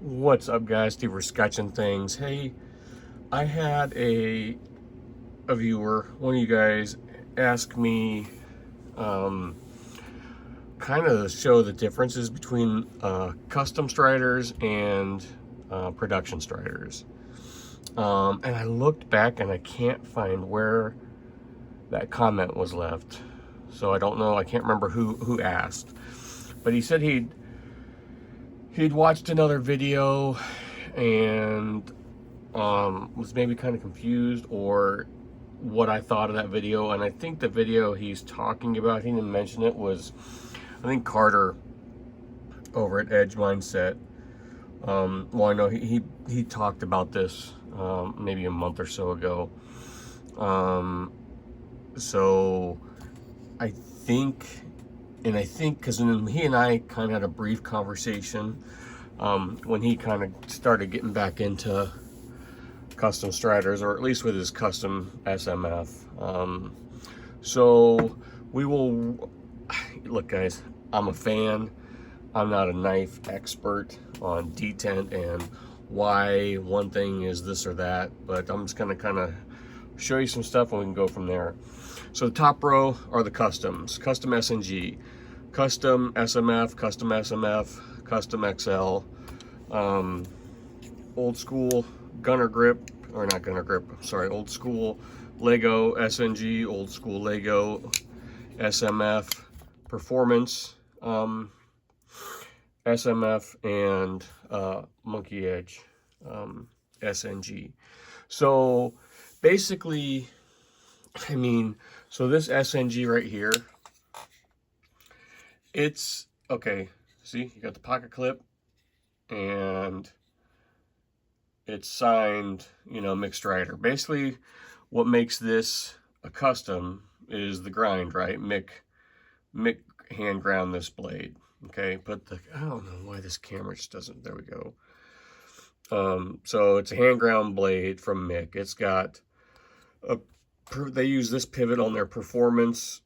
What's up, guys? Steve, we're sketching things. Hey, I had a viewer, one of you guys, ask me kind of show the differences between custom striders and production striders. And I looked back and I can't find where that comment was left. So I don't know. I can't remember who asked. But he said he'd watched another video and was maybe kind of confused or what I thought of that video. And I think the video he's talking about, he didn't mention it, was I think Carter over at Edge Mindset. Well, I know he talked about this maybe a month or so ago. So I think, because he and I kind of had a brief conversation when he kind of started getting back into custom striders, or at least with his custom SMF. So we will look, guys. I'm a fan. I'm not a knife expert on detent and why one thing is this or that, but I'm just gonna kind of show you some stuff and we can go from there. So the top row are the customs: custom SNG, custom SMF, custom SMF, custom XL, old school gunner grip, or not gunner grip, sorry, old school Lego SNG, old school Lego SMF, performance SMF, and Monkey Edge SNG. So basically, so this SNG right here, it's okay. See, you got the pocket clip, and it's signed, mixed strider. Basically, what makes this a custom is the grind, right? Mick hand ground this blade. Okay, but I don't know why this camera just doesn't. There we go. So it's a hand ground blade from Mick. It's got they use this pivot on their performance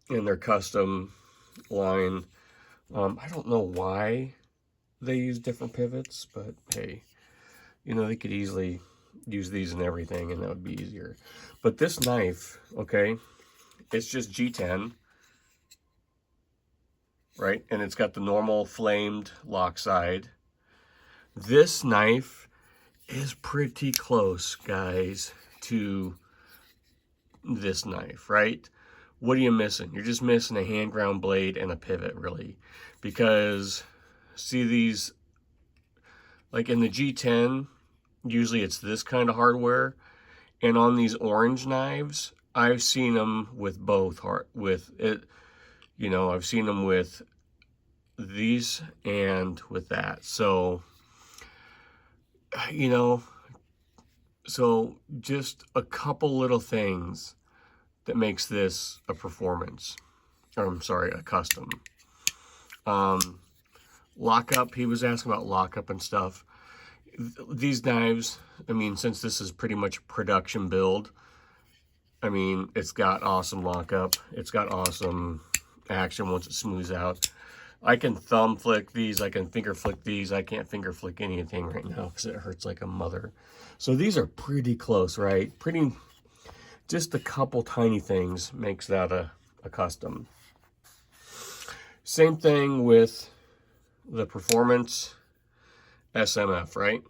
in their custom line. I don't know why they use different pivots, but hey, they could easily use these in everything and that would be easier. But this knife, okay, it's just G10, right? And it's got the normal flamed lock side. This knife is pretty close, guys, to this knife, right? What are you missing? You're just missing a hand ground blade and a pivot, really. Because, see these, like in the G10, usually it's this kind of hardware. And on these orange knives, I've seen them with both, with it, I've seen them with these and with that. So, so just a couple little things that makes this a performance, or I'm sorry, a custom. Lockup, he was asking about lockup and stuff. These knives, since this is pretty much a production build, it's got awesome lockup. It's got awesome action once it smooths out. I can thumb flick these. I can finger flick these. I can't finger flick anything right now because it hurts like a mother. So these are pretty close, right? Just a couple tiny things makes that a custom. Same thing with the performance SMF, right?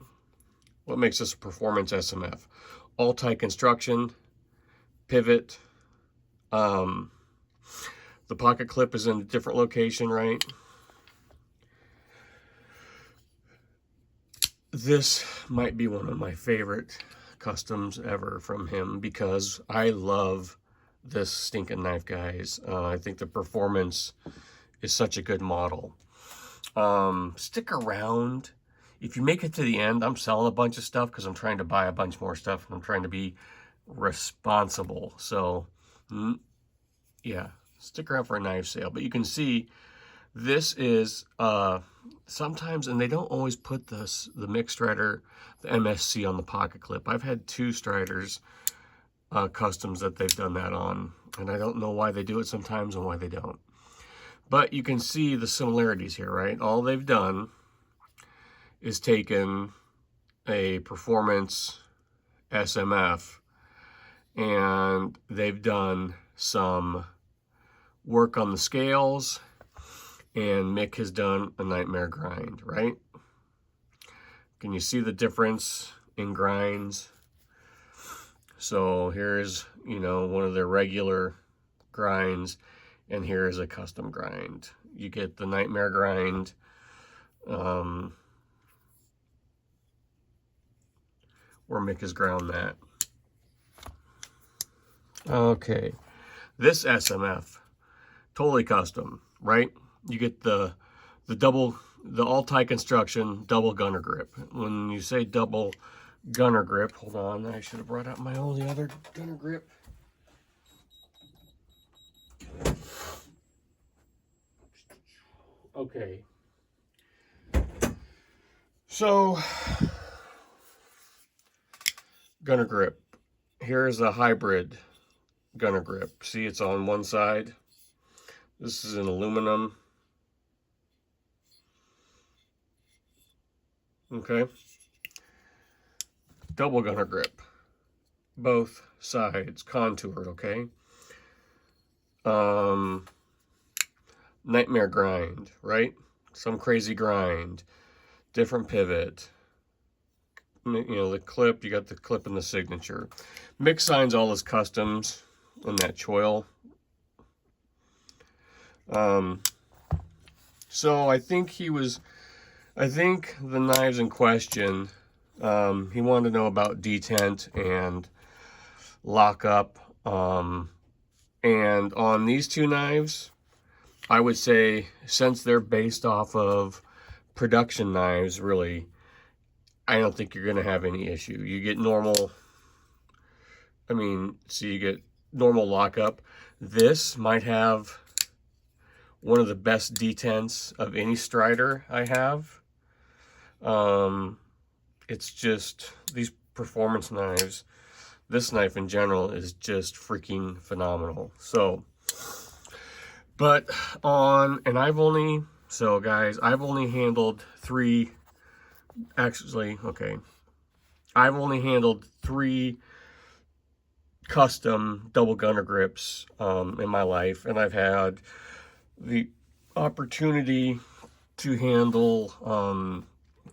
What makes this a performance SMF? All-tie construction, pivot. The pocket clip is in a different location, right? This might be one of my favorite customs ever from him because I love this stinking knife, guys. I think the performance is such a good model. Stick around. If you make it to the end, I'm selling a bunch of stuff because I'm trying to buy a bunch more stuff and I'm trying to be responsible. So, yeah, stick around for a knife sale. But you can see this is sometimes, and they don't always put the mixed strider, the MSC on the pocket clip. I've had 2 striders customs that they've done that on, and I don't know why they do it sometimes and why they don't. But you can see the similarities here, right? All they've done is taken a performance SMF and they've done some work on the scales, and Mick has done a nightmare grind, right? Can you see the difference in grinds? So here's, you know, one of their regular grinds, and here's a custom grind. You get the nightmare grind. Where Mick has ground that. Okay, this SMF, totally custom, right? You get the all-tie construction double gunner grip. When you say double gunner grip, hold on, I should have brought out my only other gunner grip. Okay. So, gunner grip. Here's a hybrid gunner grip. See, it's on one side. This is an aluminum. Okay. Double gunner grip. Both sides contoured, okay? Nightmare grind, right? Some crazy grind. Different pivot. You know, the clip, you got the clip and the signature. Mick signs all his customs in that choil. So I think the knives in question, he wanted to know about detent and lockup. And on these two knives, I would say, since they're based off of production knives, really, I don't think you're going to have any issue. You get normal, so you get normal lockup. This might have one of the best detents of any Strider I have. It's just, these performance knives, this knife in general is just freaking phenomenal. So, but and I've only handled three custom double gunner grips in my life, and I've had the opportunity to handle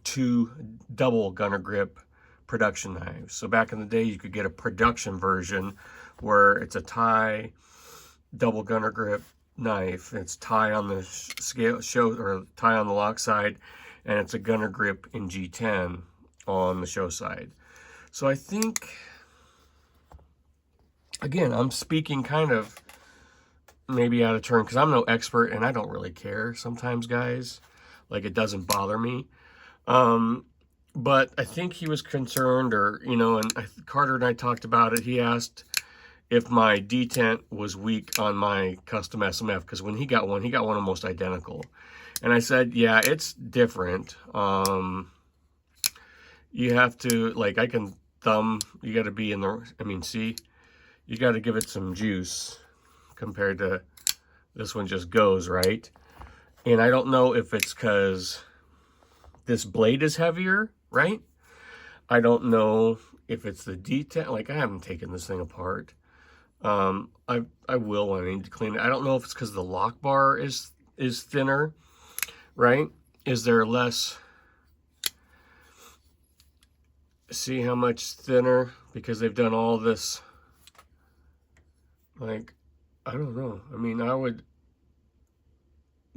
two double gunner grip production knives. So back in the day, you could get a production version where it's a tie double gunner grip knife. It's tie on the tie on the lock side, and it's a gunner grip in G10 on the show side. So I think, again, I'm speaking kind of maybe out of turn because I'm no expert and I don't really care sometimes, guys. Like, it doesn't bother me. But I think he was concerned, or, you know, and Carter and I talked about it. He asked if my detent was weak on my custom SMF, because when he got one almost identical. And I said, yeah, it's different. You have to, like, I can thumb, you got to be in the, see, you got to give it some juice compared to this one just goes, right? And I don't know if it's because this blade is heavier, right? I don't know if it's the detent. Like, I haven't taken this thing apart. I will when I need to clean it. I don't know if it's because the lock bar is thinner, right? Is there less? See how much thinner? Because they've done all this. Like, I don't know.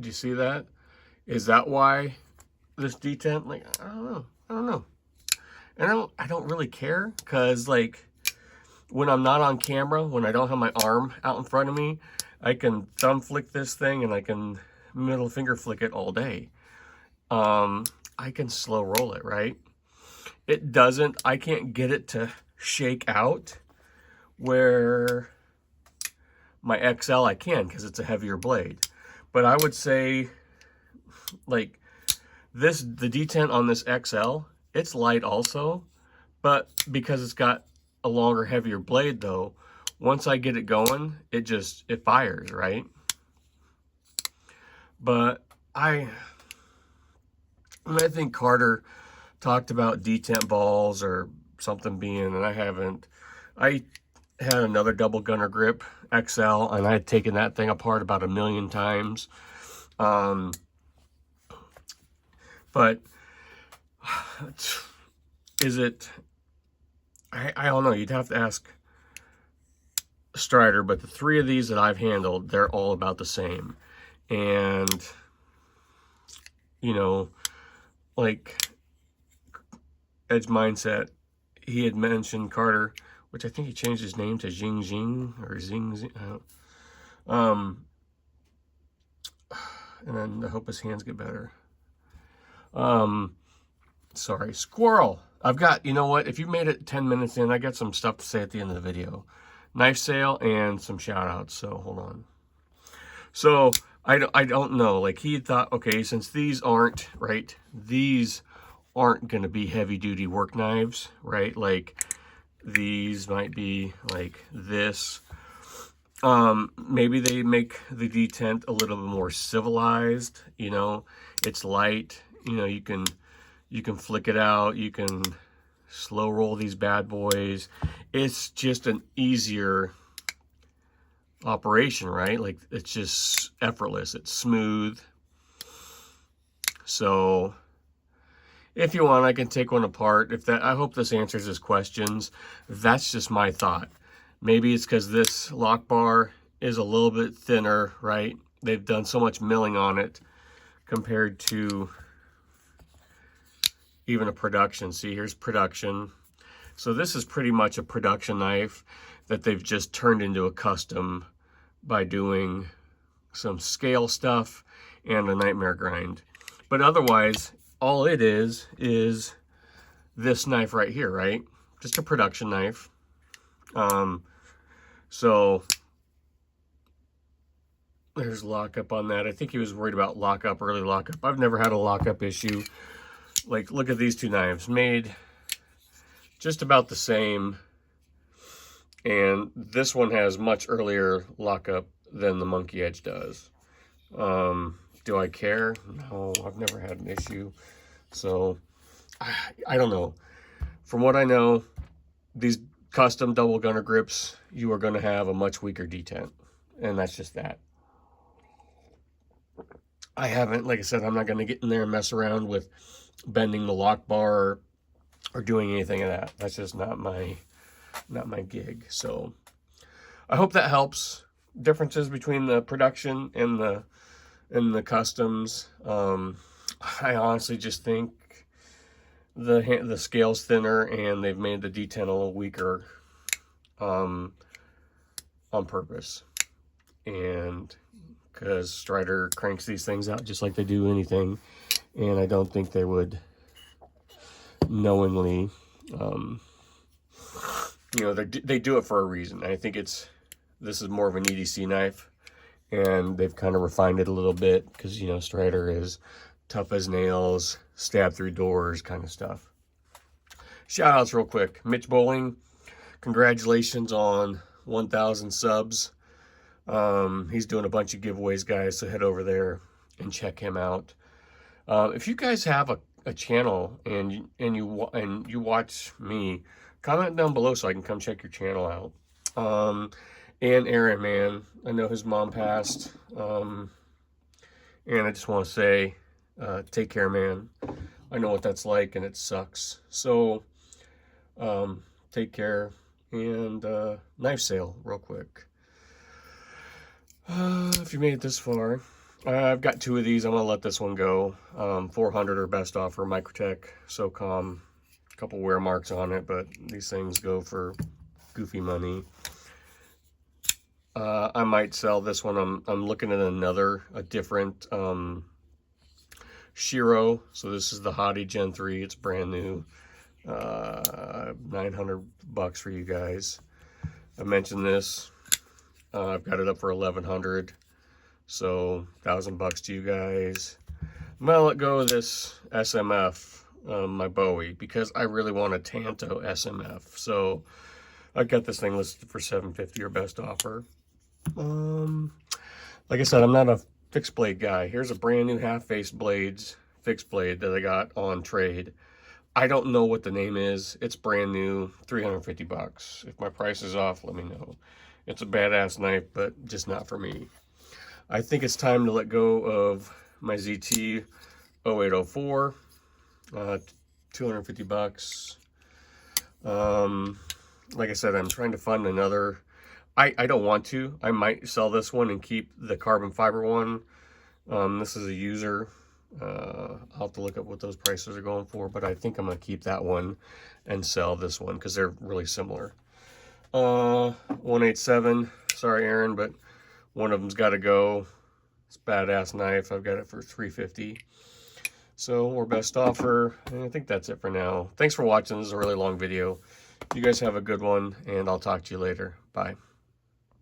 Do you see that? Is that why this detent? Like, I don't know. And I don't really care, because, like, when I'm not on camera, when I don't have my arm out in front of me, I can thumb flick this thing and I can middle finger flick it all day. I can slow roll it, right? I can't get it to shake out where my XL I can, because it's a heavier blade. But I would say, like, the detent on this XL, it's light also, but because it's got a longer, heavier blade though, once I get it going, it fires, right? But And I think Carter talked about detent balls or something being, and I haven't. I had another double gunner grip XL, and I had taken that thing apart about 1,000,000 times. But is it, I don't know, you'd have to ask Strider, but the 3 of these that I've handled, they're all about the same. And, you know, like Edge Mindset, he had mentioned Carter, which I think he changed his name to Jing Jing or Zing Zing. And then I hope his hands get better. Sorry, squirrel. I've got, you know what? If you made it 10 minutes in, I got some stuff to say at the end of the video. Knife sale and some shout outs. So hold on. So I don't know. Like he thought, okay, since these aren't, right? These aren't going to be heavy duty work knives, right? Like these might be like this. Maybe they make the detent a little bit more civilized, you know, it's light, you know, you can flick it out, you can slow roll these bad boys. It's just an easier operation, right? Like it's just effortless, it's smooth. So if you want, I can take one apart. I hope this answers his questions. That's just my thought. Maybe it's because this lock bar is a little bit thinner, right? They've done so much milling on it compared to even a production. See, here's production. So this is pretty much a production knife that they've just turned into a custom by doing some scale stuff and a nightmare grind. But otherwise, all it is this knife right here, right? Just a production knife. So there's lockup on that. I think he was worried about lockup, early lockup. I've never had a lockup issue. Like, look at these 2 knives, made just about the same. And this one has much earlier lockup than the Monkey Edge does. Do I care? No, I've never had an issue. So I don't know. From what I know, these custom double gunner grips, you are going to have a much weaker detent, and that's just that. I haven't, like I said, I'm not going to get in there and mess around with bending the lock bar or doing anything of that. That's just not my gig. So I hope that helps. Differences between the production and the customs. I honestly just think the scale's thinner and they've made the detent a little weaker on purpose. And because Strider cranks these things out just like they do anything, and I don't think they would knowingly, you know, they do it for a reason. I think this is more of an EDC knife, and they've kind of refined it a little bit because, you know, Strider is tough as nails, stab through doors kind of stuff. Shout outs real quick. Mitch Bowling, congratulations on 1,000 subs. He's doing a bunch of giveaways, guys, so head over there and check him out. If you guys have a channel and you watch me, comment down below so I can come check your channel out. And Aaron, man, I know his mom passed, and I just want to say, take care, man. I know what that's like, and it sucks. So, take care, and knife sale real quick. If you made it this far, I've got 2 of these. I'm gonna let this one go. 400 or best offer, Microtech, SOCOM, a couple wear marks on it, but these things go for goofy money. I might sell this one. I'm looking at a different Shiro. So this is the Hottie Gen 3. It's brand new. 900 bucks for you guys. I mentioned this. I've got it up for 1,100. So 1,000 bucks to you guys. I'm gonna let go of this SMF, my Bowie, because I really want a Tanto SMF. So I got this thing listed for $750 or best offer. Like I said, I'm not a fixed blade guy. Here's a brand new half face blades fixed blade that I got on trade. I don't know what the name is. It's brand new, 350 bucks. If my price is off, let me know. It's a badass knife, but just not for me. I think it's time to let go of my ZT 0804. 250 bucks. Like I said, I'm trying to find another. I don't want to. I might sell this one and keep the carbon fiber one. This is a user. I'll have to look up what those prices are going for, but I think I'm going to keep that one and sell this one because they're really similar. 187. Sorry, Aaron, but one of them's got to go. It's a badass knife. I've got it for 350. So we're best offer. And I think that's it for now. Thanks for watching. This is a really long video. You guys have a good one, and I'll talk to you later. Bye.